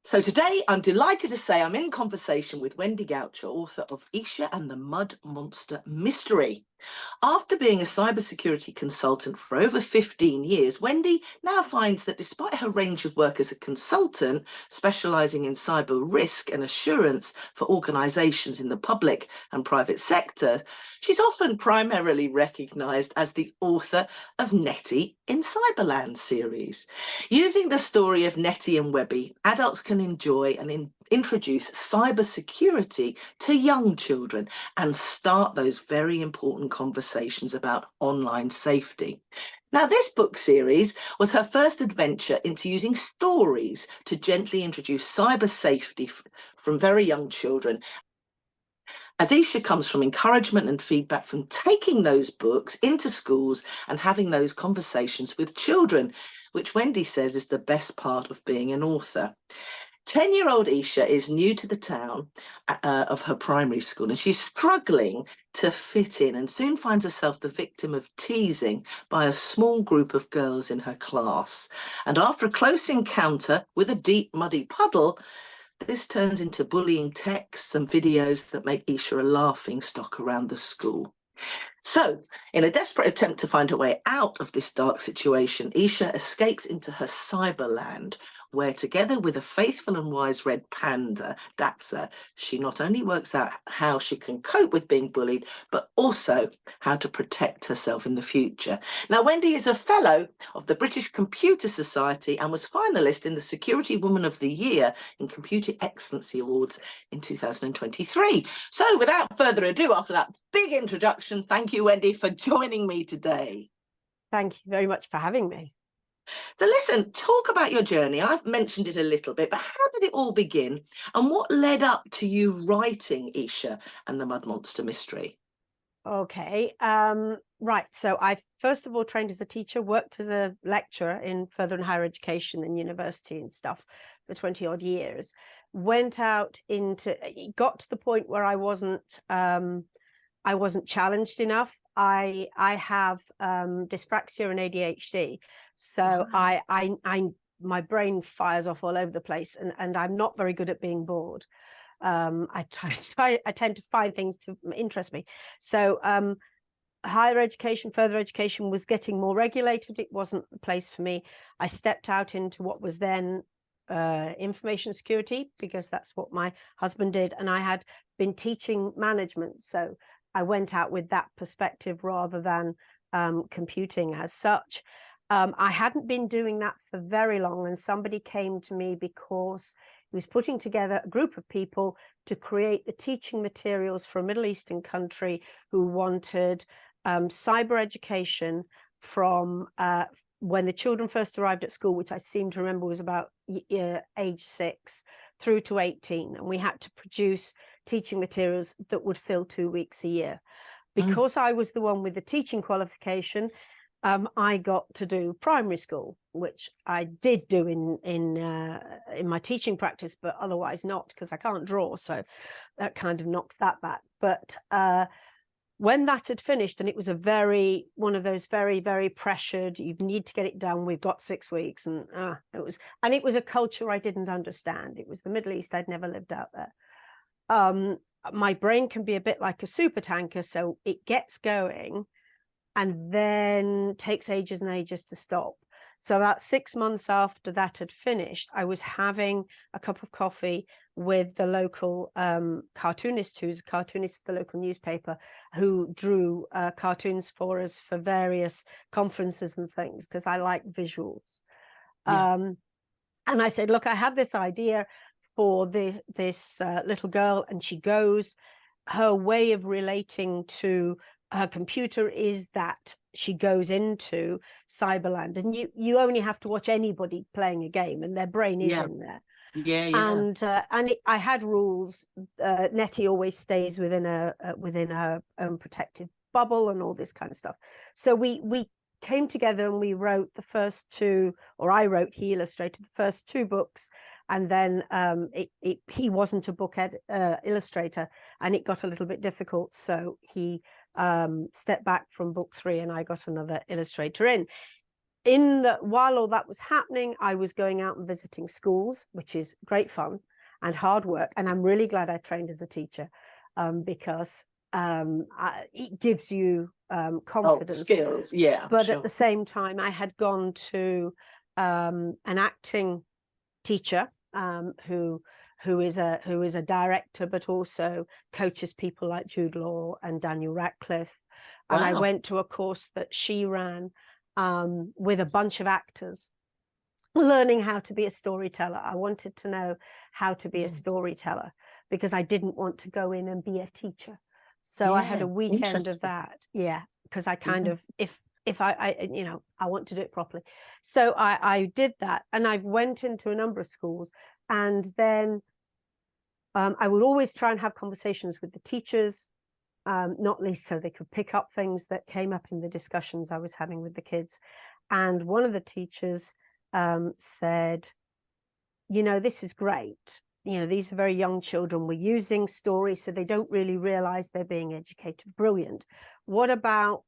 So today I'm delighted to say I'm in conversation with Wendy Goucher, author of Eesha and the Mud Monster Mystery. After being a cybersecurity consultant for over 15 years, Wendy now finds that despite her range of work as a consultant, specialising in cyber risk and assurance for organisations in the public and private sector, she's often primarily recognised as the author of Nettie in Cyberland series. Using the story of Nettie and Webby, adults can enjoy and introduce cybersecurity to young children and start those very important conversations about online safety. Now, this book series was her first adventure into using stories to gently introduce cyber safety from very young children, as Eesha comes from encouragement and feedback from taking those books into schools and having those conversations with children, which Wendy says is the best part of being an author. 10-year-old Eesha is new to the town of her primary school, and she's struggling to fit in and soon finds herself the victim of teasing by a small group of girls in her class. And after a close encounter with a deep, muddy puddle, this turns into bullying texts and videos that make Eesha a laughing stock around the school. So, in a desperate attempt to find her way out of this dark situation, Eesha escapes into her Cyberland, where together with a faithful and wise red panda, Daxa, she not only works out how she can cope with being bullied, but also how to protect herself in the future. Now, Wendy is a fellow of the British Computer Society and was finalist in the Security Woman of the Year in Computer Excellency Awards in 2023. So without further ado, after that big introduction, thank you, Wendy, for joining me today. Thank you very much for having me. So listen, talk about your journey. I've mentioned it a little bit, but how did it all begin? And what led up to you writing Eesha and the Mud Monster Mystery? Okay, right. So I first of all trained as a teacher, worked as a lecturer in further and higher education and university and stuff for 20 odd years. Went out into, it got to the point where I wasn't challenged enough. I have dyspraxia and ADHD, so my brain fires off all over the place, and I'm not very good at being bored. I tend to find things to interest me. So higher education, further education was getting more regulated. It wasn't the place for me. I stepped out into what was then information security, because that's what my husband did, and I had been teaching management, so I went out with that perspective rather than computing as such. I hadn't been doing that for very long, and somebody came to me because he was putting together a group of people to create the teaching materials for a Middle Eastern country who wanted cyber education from when the children first arrived at school, which I seem to remember was about age 6 through to 18. And we had to produce teaching materials that would fill 2 weeks a year. Because I was the one with the teaching qualification, I got to do primary school, which I did do in my teaching practice, but otherwise not, because I can't draw, so that kind of knocks that back. But when that had finished, and it was one of those very, very pressured, you need to get it done, we've got 6 weeks, and it was a culture I didn't understand. It was the Middle East. I'd never lived out there. My brain can be a bit like a super tanker, so it gets going and then takes ages and ages to stop. So about 6 months after that had finished, I was having a cup of coffee with the local cartoonist, who's a cartoonist for the local newspaper, who drew cartoons for us for various conferences and things, because I like visuals. Yeah. And I said, look, I have this idea for this little girl, and she goes, her way of relating to her computer is that she goes into Cyberland, and you only have to watch anybody playing a game and their brain is in there. And I had rules. Nettie always stays within her own protected bubble and all this kind of stuff. So we came together and we wrote the first 2, or I wrote, he illustrated the first 2 books, and then he wasn't a book illustrator, and it got a little bit difficult, so he stepped back from book 3, and I got another illustrator in. while all that was happening, I was going out and visiting schools, which is great fun and hard work. And I'm really glad I trained as a teacher, because it gives you confidence. Skills, yeah. But sure. at the same time, I had gone to an acting teacher who is a director, but also coaches people like Jude Law and Daniel Radcliffe. And I went to a course that she ran with a bunch of actors, learning how to be a storyteller. I wanted to know how to be a storyteller because I didn't want to go in and be a teacher. So I had a weekend of that. Yeah, because I kind of, if I you know, I want to do it properly. So I did that, and I went into a number of schools, and then I would always try and have conversations with the teachers, not least so they could pick up things that came up in the discussions I was having with the kids. And one of the teachers said, you know, this is great. You know, these are very young children. We're using stories, so they don't really realize they're being educated. Brilliant. What about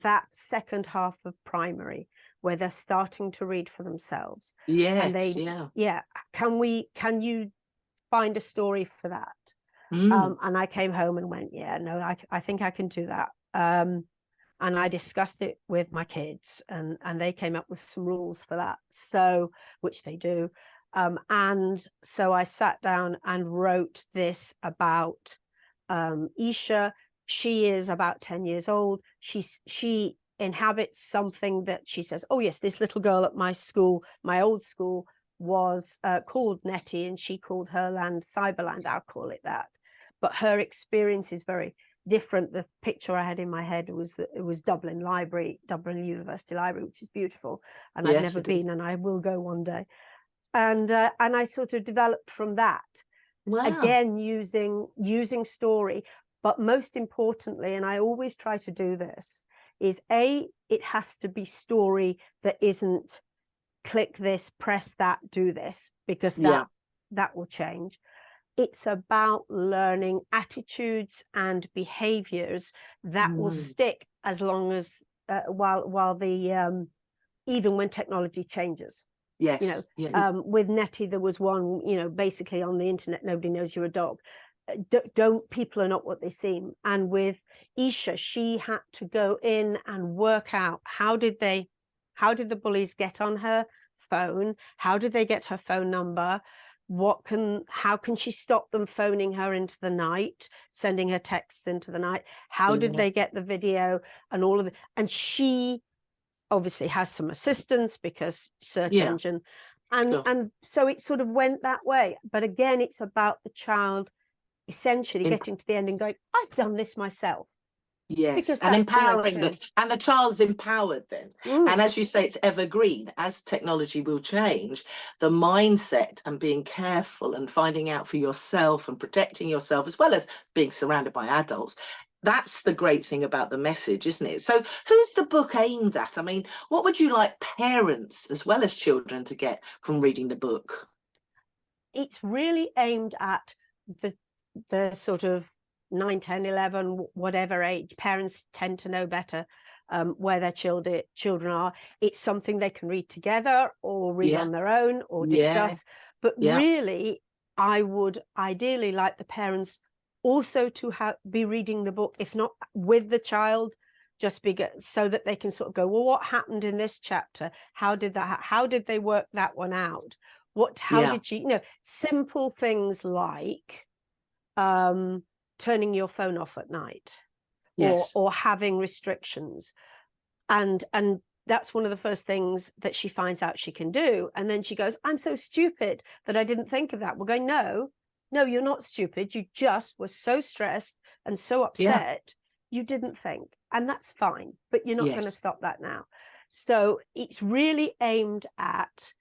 that second half of primary where they're starting to read for themselves? Yes, can you find a story for that? And I came home and went, yeah, no, I think I can do that. And I discussed it with my kids, and they came up with some rules for that, so which they do. And so I sat down and wrote this about Eesha. She is about 10 years old. She inhabits something that she says, oh yes, this little girl at my school, my old school, was called Nettie, and she called her land Cyberland. I'll call it that. But her experience is very different. The picture I had in my head was Dublin University Library, which is beautiful, and I've never been, and I will go one day. And I sort of developed from that. Again, using story, but most importantly, and I always try to do this, is it has to be story that isn't click this, press that, do this, because that will change. It's about learning attitudes and behaviors that will stick as long as while the even when technology changes. Yes, you know, with Nettie, there was one, you know, basically on the internet, nobody knows you're a dog. People are not what they seem. And with Eesha, she had to go in and work out how did the bullies get on her phone? How did they get her phone number? How can she stop them phoning her into the night, sending her texts into the night? How did they get the video and all of it? And she obviously has some assistance because search engine. And so it sort of went that way. But again, it's about the child essentially getting to the end and going, I've done this myself. Yes, and empowering them, and the child's empowered then. And as you say, it's evergreen. As technology will change, the mindset and being careful and finding out for yourself and protecting yourself, as well as being surrounded by adults, that's the great thing about the message, isn't it? So who's the book aimed at? I mean, what would you like parents as well as children to get from reading the book? It's really aimed at the sort of 9, 10, 11, whatever age. Parents tend to know better where their children are. It's something they can read together or read on their own or discuss. But really, I would ideally like the parents also to be reading the book, if not with the child, just so that they can sort of go, well, what happened in this chapter? How did they work that one out? How did you know, simple things like turning your phone off at night, or having restrictions, and that's one of the first things that she finds out she can do. And then she goes, I'm so stupid that I didn't think of that. We're going, no, you're not stupid. You just were so stressed and so upset you didn't think, and that's fine, but you're not going to stop that now. So it's really aimed at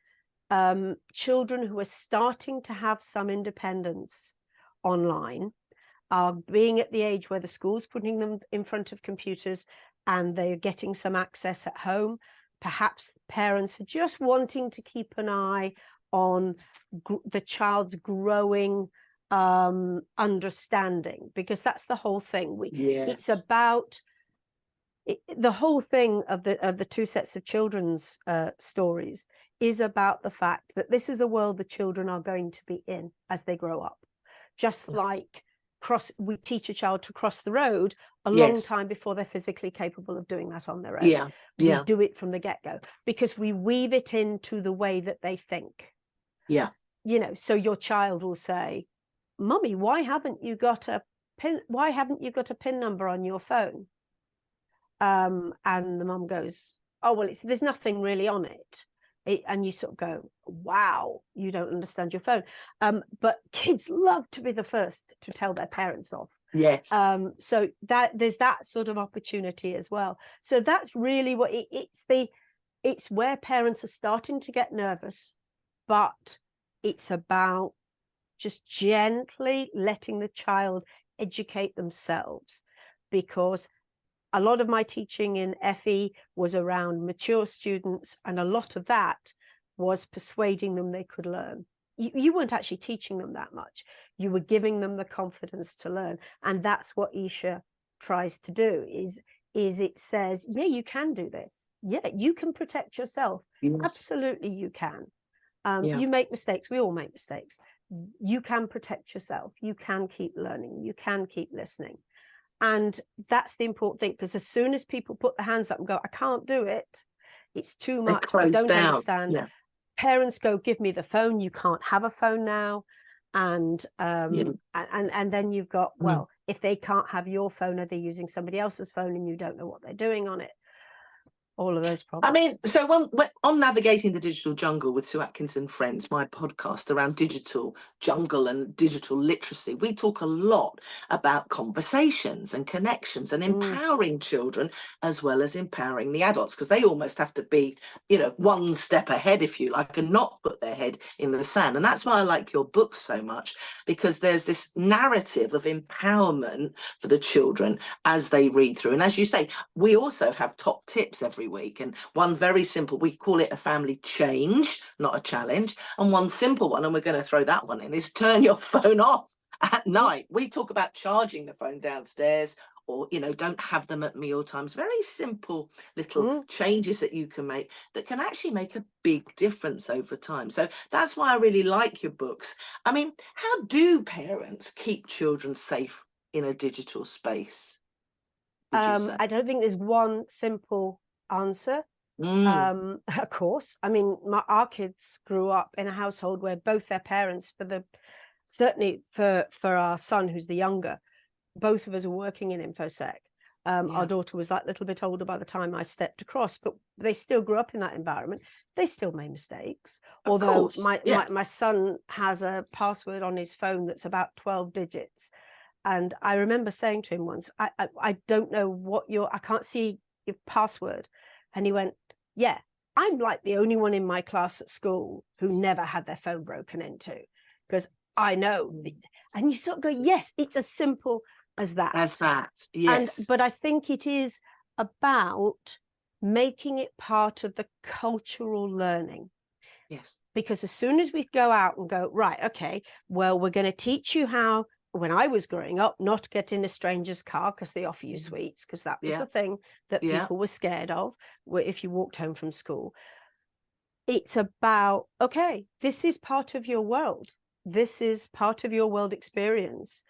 children who are starting to have some independence online, are being at the age where the school's putting them in front of computers and they're getting some access at home. Perhaps parents are just wanting to keep an eye on the child's growing understanding, because that's the whole thing. It's about the whole thing of the two sets of children's stories is about the fact that this is a world the children are going to be in as they grow up. Just like we teach a child to cross the road a long time before they're physically capable of doing that on their own. We do it from the get-go because we weave it into the way that they think. You know, so your child will say, "Mummy, why haven't you got a PIN number on your phone?" And the mum goes, "Oh, well, there's nothing really on it." And you sort of go, "Wow, you don't understand your phone." But kids love to be the first to tell their parents off. So that there's that sort of opportunity as well. So that's really what it's where parents are starting to get nervous, but it's about just gently letting the child educate themselves, because a lot of my teaching in FE was around mature students, and a lot of that was persuading them they could learn. You weren't actually teaching them that much. You were giving them the confidence to learn. And that's what Eesha tries to do, is it says, yeah, you can do this. Yeah, you can protect yourself. Absolutely, you can. You make mistakes. We all make mistakes. You can protect yourself. You can keep learning. You can keep listening. And that's the important thing, because as soon as people put their hands up and go, "I can't do it, it's too much, I don't understand," parents go, "Give me the phone. You can't have a phone now." And and then you've got, well, if they can't have your phone, are they using somebody else's phone and you don't know what they're doing on it? All of those problems. I mean, so on Navigating the Digital Jungle with Sue Atkins and Friends, my podcast around digital jungle and digital literacy, we talk a lot about conversations and connections and empowering children as well as empowering the adults, because they almost have to be, you know, one step ahead, if you like, and not put their head in the sand. And that's why I like your book so much, because there's this narrative of empowerment for the children as they read through. And as you say, we also have top tips every week, and one very simple, we call it a family change, not a challenge, and one simple one, and we're going to throw that one in, is turn your phone off at night. We talk about charging the phone downstairs, or, you know, don't have them at meal times. Very simple little changes that you can make that can actually make a big difference over time. So that's why I really like your books. I mean, how do parents keep children safe in a digital space, would you say? I don't think there's one simple answer. Of course, I mean, our kids grew up in a household where both their parents, certainly for our son, who's the younger, both of us are working in InfoSec. Our daughter was that little bit older by the time I stepped across, but they still grew up in that environment. They still made mistakes. Although my son has a password on his phone that's about 12 digits. And I remember saying to him once, I don't know I can't see your password. And he went, "Yeah, I'm like the only one in my class at school who never had their phone broken into, because I know." And you sort of go, yes, it's as simple as that. But I think it is about making it part of the cultural learning. Because as soon as we go out and go, right, okay, well, we're going to teach you how, when I was growing up, not to get in a stranger's car because they offer you sweets, because that was the thing that people were scared of if you walked home from school. It's about, okay, this is part of your world. This is part of your world experience.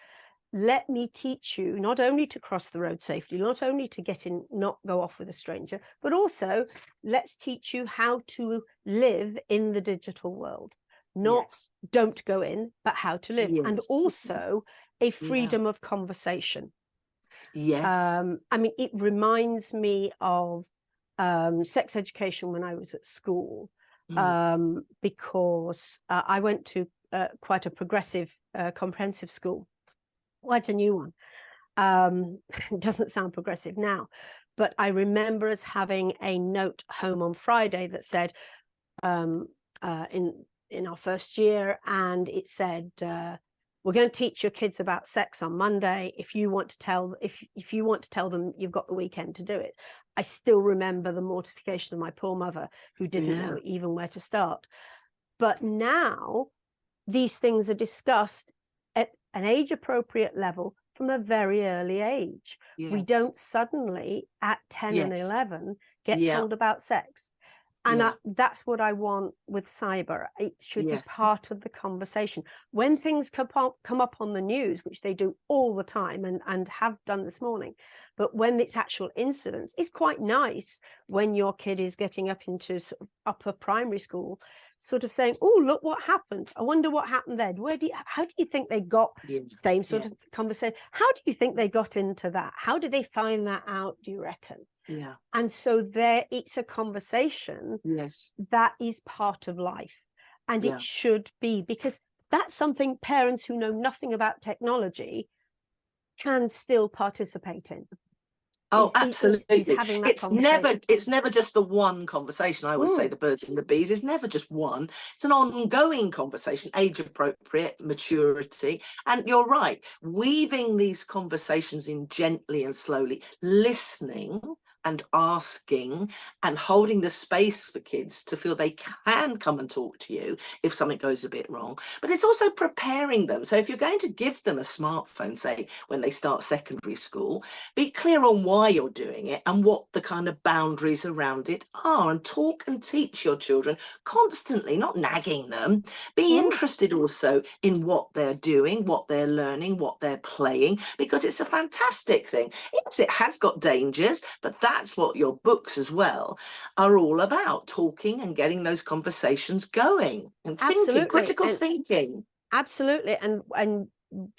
Let me teach you not only to cross the road safely, not only to get in, not go off with a stranger, but also let's teach you how to live in the digital world. Not don't go in, but how to live. And also a freedom of conversation. I mean, it reminds me of sex education when I was at school, because I went to quite a progressive, comprehensive school. Quite a new one. It doesn't sound progressive now, but I remember us having a note home on Friday that said, in our first year, and it said, we're going to teach your kids about sex on Monday. If you want to tell them, you've got the weekend to do it. I still remember the mortification of my poor mother, who didn't know even where to start. But now these things are discussed at an age appropriate level from a very early age. We Yes. don't suddenly at 10 and Yes. 11 get Yeah. told about sex. And Yeah. that's what I want with cyber. It should be Yes. part of the conversation. When things come up on the news, which they do all the time and have done this morning, but when it's actual incidents, it's quite nice when your kid is getting up into sort of upper primary school, sort of saying, oh, look what happened. I wonder what happened then. How do you think they got same sort of conversation? How do you think they got into that? How did they find that out, do you reckon? Yeah. And so it's a conversation that is part of life. And it should be, because that's something parents who know nothing about technology can still participate in. Oh, absolutely. Is having that It's never just the one conversation. I always say the birds and the bees is never just one. It's an ongoing conversation, age appropriate, maturity. And you're right, weaving these conversations in gently and slowly, listening and asking and holding the space for kids to feel they can come and talk to you if something goes a bit wrong. But it's also preparing them. So if you're going to give them a smartphone, say when they start secondary school, be clear on why you're doing it and what the kind of boundaries around it are, and talk and teach your children constantly, not nagging them. Be interested also in what they're doing, what they're learning, what they're playing, because it's a fantastic thing. Yes, it has got dangers, but that's what your books as well are all about, talking and getting those conversations going and thinking, critical thinking. Absolutely. And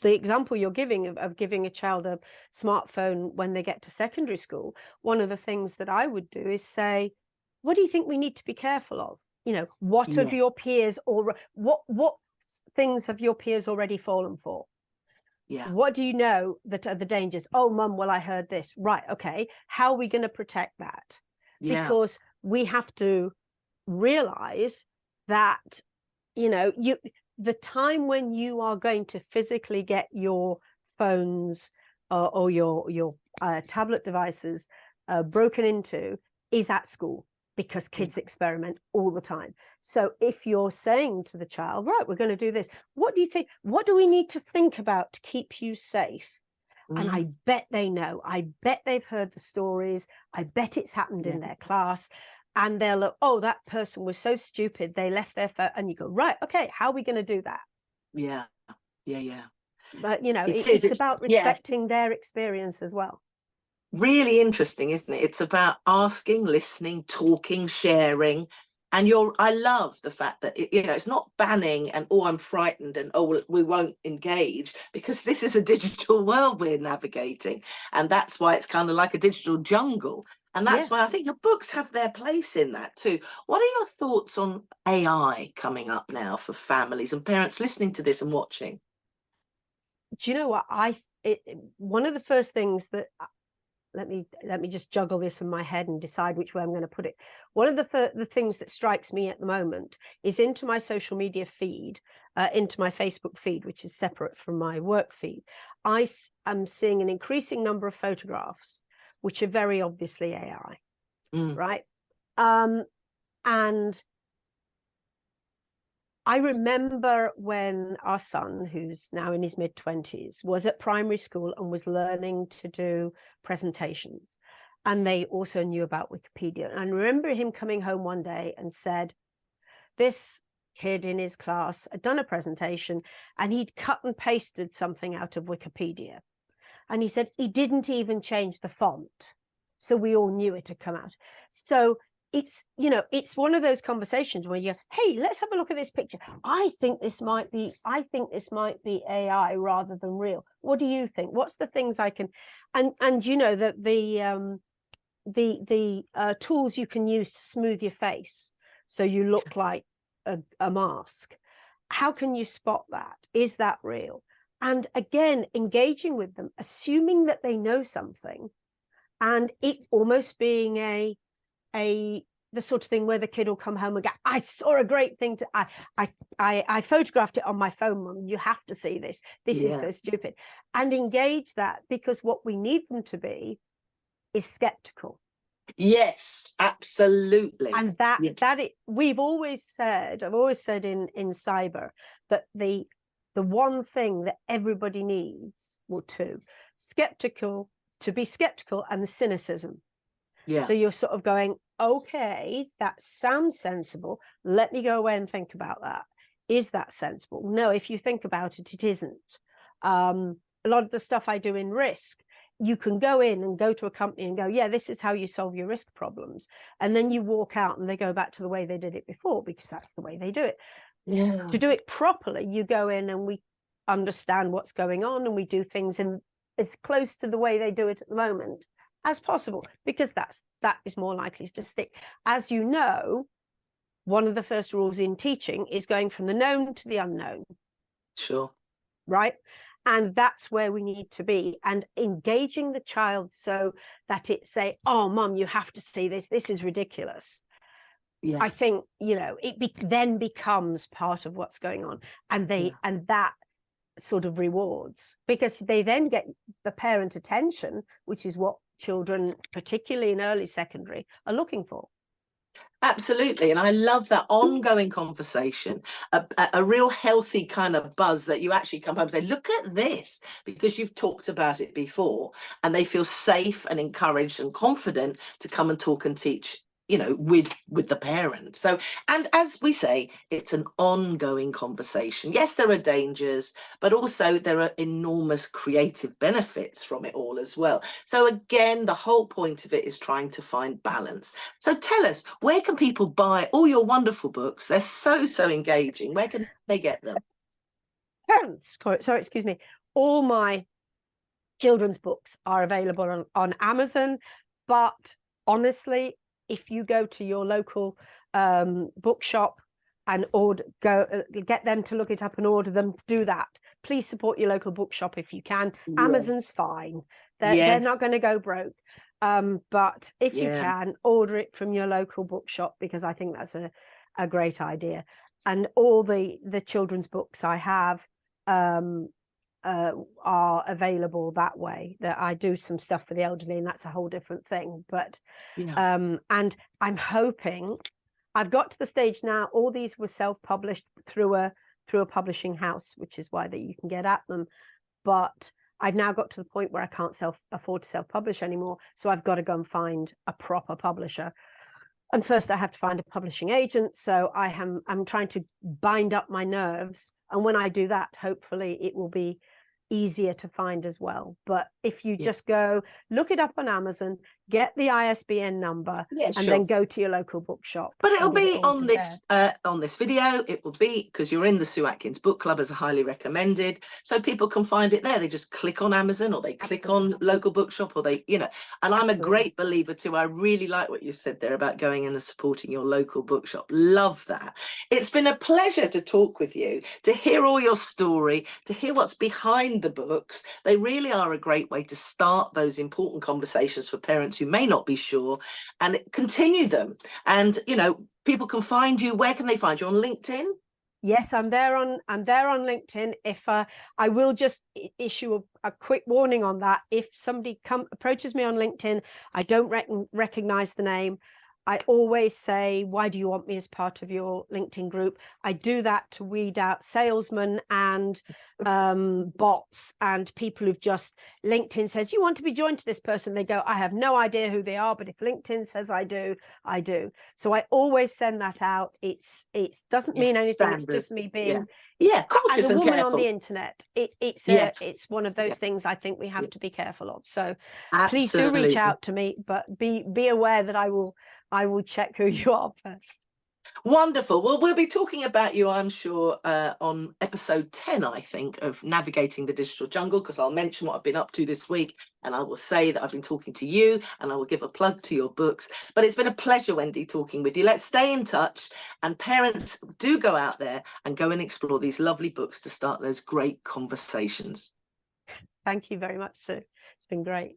the example you're giving of giving a child a smartphone when they get to secondary school, one of the things that I would do is say, what do you think we need to be careful of? You know, what have your peers, or what things have your peers already fallen for? Yeah. What do you know that are the dangers? Oh, mum, well, I heard this. Right. Okay. How are we going to protect that? Because we have to realize that, you know, the time when you are going to physically get your phones or your tablet devices broken into is at school, because kids experiment all the time. So if you're saying to the child, right, we're going to do this, what do you think? What do we need to think about to keep you safe? And I bet they know. I bet they've heard the stories. I bet it's happened in their class. And they'll look, oh, that person was so stupid, they left their phone. And you go, right, okay, how are we going to do that? Yeah. But, you know, it's about respecting their experience as well. Really interesting, isn't it? It's about asking, listening, talking, sharing. And I love the fact that it's not banning and, oh, I'm frightened and, oh, we won't engage, because this is a digital world we're navigating, and that's why it's kind of like a digital jungle. And that's why I think the books have their place in that too. What are your thoughts on AI coming up now for families and parents listening to this and watching? Do you know what? One of the first things that let me just juggle this in my head and decide which way I'm going to put it. One of the things that strikes me at the moment is into my social media feed, into my Facebook feed, which is separate from my work feed. I am seeing an increasing number of photographs which are very obviously AI, right? And I remember when our son, who's now in his mid-20s, was at primary school and was learning to do presentations. And they also knew about Wikipedia. And I remember him coming home one day and said, this kid in his class had done a presentation and he'd cut and pasted something out of Wikipedia. And he said he didn't even change the font. So we all knew it had come out. So it's, you know, it's one of those conversations where you go, hey, let's have a look at this picture. I think this might be AI rather than real. What do you think? What's the things I can, and you know, that the tools you can use to smooth your face so you look like a mask. How can you spot that? Is that real? And again, engaging with them, assuming that they know something, and it almost being the sort of thing where the kid will come home and go, I saw a great thing I photographed it on my phone, Mum. You have to see this. This is so stupid. And engage that, because what we need them to be is skeptical. Yes, absolutely. And I've always said in cyber that the the one thing that everybody needs, or two, to be skeptical, and the cynicism. Yeah. So you're sort of going, okay, that sounds sensible. Let me go away and think about that. Is that sensible? No, if you think about it, it isn't. A lot of the stuff I do in risk, you can go in and go to a company and go, yeah, this is how you solve your risk problems. And then you walk out and they go back to the way they did it before, because that's the way they do it. Yeah. To do it properly, you go in and we understand what's going on, and we do things in as close to the way they do it at the moment as possible, because that is more likely to stick. As you know, one of the first rules in teaching is going from the known to the unknown. Sure. Right? And that's where we need to be, and engaging the child so that it say, oh, mum, you have to see this. This is ridiculous. Yeah. I think, you know, then becomes part of what's going on, and and that sort of rewards, because they then get the parent attention, which is what children, particularly in early secondary, are looking for. Absolutely. And I love that ongoing conversation, a real healthy kind of buzz that you actually come home and say, look at this, because you've talked about it before, and they feel safe and encouraged and confident to come and talk and teach, you know, with the parents. So, and as we say, it's an ongoing conversation. Yes, there are dangers, but also there are enormous creative benefits from it all as well. So again, the whole point of it is trying to find balance. So tell us, where can people buy all your wonderful books? They're so engaging. Where can they get them? Sorry, excuse me. All my children's books are available on Amazon, but honestly, if you go to your local bookshop and get them to look it up and order them, do that. Please support your local bookshop if you can. Yes. Amazon's fine. They're not going to go broke. But if you can, order it from your local bookshop, because I think that's a great idea. And all the children's books I have are available that way. That I do some stuff for the elderly, and that's a whole different thing. But and I'm hoping, I've got to the stage now, all these were self-published through a publishing house, which is why that you can get at them. But I've now got to the point where I can't afford to self-publish anymore, so I've got to go and find a proper publisher. And first I have to find a publishing agent. So I'm trying to bind up my nerves, and when I do that, hopefully it will be easier to find as well. But if you just go look it up on Amazon, get the ISBN number, and then go to your local bookshop. But it'll be on this video. It will be, because you're in the Sue Atkins Book Club, as highly recommended, so people can find it there. They just click on Amazon, or they click on local bookshop, or they, you know. And I'm a great believer too. I really like what you said there about going in and supporting your local bookshop. Love that. It's been a pleasure to talk with you, to hear all your story, to hear what's behind the books. They really are a great way to start those important conversations for parents who may not be sure, and continue them. And, you know, people can find you. Where can they find you? On LinkedIn? Yes, I'm there on LinkedIn. If I will just issue a quick warning on that. If somebody approaches me on LinkedIn, I don't recognize the name, I always say, why do you want me as part of your LinkedIn group? I do that to weed out salesmen and bots and people who've just, LinkedIn says, you want to be joined to this person. They go, I have no idea who they are, but if LinkedIn says I do, I do. So I always send that out. It doesn't mean anything. Standard. It's just me being cautious as a woman careful on the internet. It's one of those things I think we have to be careful of. So please do reach out to me, but be aware that I will check who you are first. Wonderful. Well, we'll be talking about you, I'm sure, on episode 10, I think, of Navigating the Digital Jungle, because I'll mention what I've been up to this week, and I will say that I've been talking to you, and I will give a plug to your books. But it's been a pleasure, Wendy, talking with you. Let's stay in touch, and parents, do go out there and go and explore these lovely books to start those great conversations. Thank you very much, Sue. It's been great.